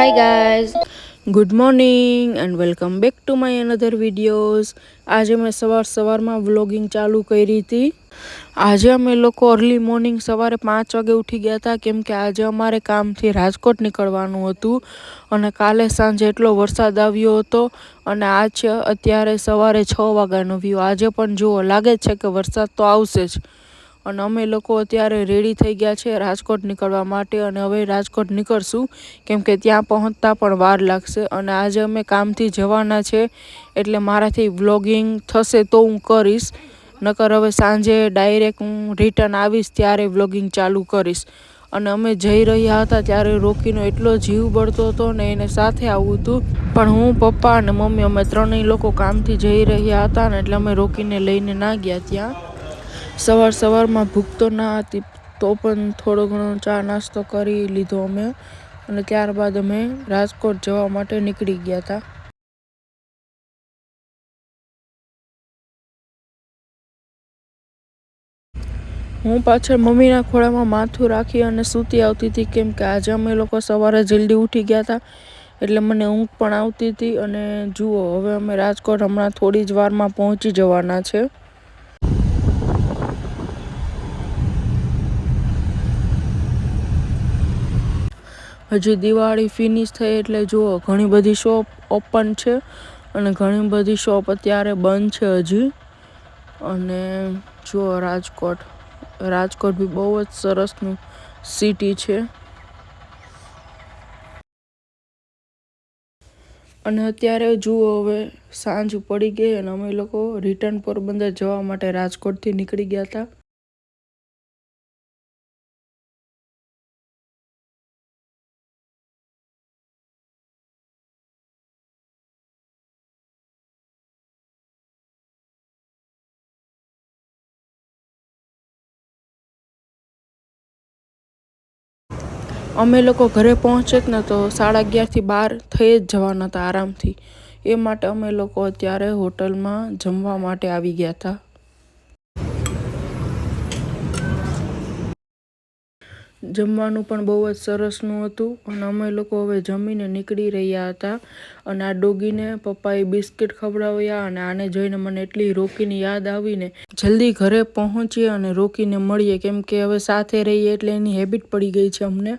Hi guys. Good morning and welcome back to my another videos. આજે મેં સવારમાં vlogging ચાલુ કરી હતી. આજે અમે લોકો અર્લી મોર્નિંગ સવારે 5 વાગે ઉઠી ગયા હતા, કેમ કે આજે અમારે કામથી રાજકોટ નીકળવાનું હતું અને કાલે સાંજે એટલો વરસાદ આવ્યો હતો અને આજ અત્યારે સવારે 6 વાગ્યાનો વ્યૂ. આજે પણ જુઓ, લાગે છે કે વરસાદ તો આવશે જ. અને અમે લોકો અત્યારે રેડી થઈ ગયા છે રાજકોટ નીકળવા માટે અને હવે રાજકોટ નીકળશું, કેમ કે ત્યાં પહોંચતા પણ વાર લાગશે. અને આજે અમે કામથી જવાના છે એટલે મારાથી વ્લોગિંગ થશે તો હું કરીશ, નકર હવે સાંજે ડાયરેક્ટ હું રિટર્ન આવીશ ત્યારે વ્લોગિંગ ચાલુ કરીશ. અને અમે જઈ રહ્યા હતા ત્યારે રોકીનો એટલો જીવ બળતો હતો ને, એને સાથે આવવું હતું, પણ હું, પપ્પા અને મમ્મી અમે ત્રણેય લોકો કામથી જઈ રહ્યા હતા ને એટલે અમે રોકીને લઈને ના ગયા ત્યાં. સવારમાં ભૂખ તો ના હતી તો પણ થોડો ઘણો ચા નાસ્તો કરી લીધો અમે અને ત્યારબાદ અમે રાજકોટ જવા માટે નીકળી ગયા હતા. હું પાછળ મમ્મીના ખોળામાં માથું રાખી અને સૂતી આવતી હતી, કેમ કે આજે અમે લોકો સવારે જલ્દી ઉઠી ગયા હતા એટલે મને ઊંઘ પણ આવતી હતી. અને જુઓ, હવે અમે રાજકોટ હમણાં થોડી જ વારમાં પહોંચી જવાના છે. હજી દિવાળી ફિનિશ થઈ એટલે જુઓ, ઘણી બધી શોપ ઓપન છે અને ઘણી બધી શોપ અત્યારે બંધ છે હજી. અને જુઓ, રાજકોટ બી બહુ જ સરસનું સિટી છે. અને અત્યારે જુઓ, હવે સાંજ પડી ગઈ અને અમે લોકો રિટર્ન પોરબંદર જવા માટે રાજકોટથી નીકળી ગયા હતા. અમે લોકો ઘરે પહોંચે જ ને તો 11:30થી 12 થઈ જ જવાના હતા આરામથી. એ માટે અમે લોકો અત્યારે હોટલમાં જમવા માટે આવી ગયા હતા. જમવાનું પણ બહુ જ સરસનું હતું અને અમે લોકો હવે જમીને નીકળી રહ્યા હતા. અને આ ડોગીને પપ્પાએ બિસ્કિટ ખવડાવ્યા અને આને જોઈને મને એટલી રોકીની યાદ આવીને જલ્દી ઘરે પહોંચીએ અને રોકીને મળીએ, કેમ કે હવે સાથે રહીએ એટલે એની હેબિટ પડી ગઈ છે અમને.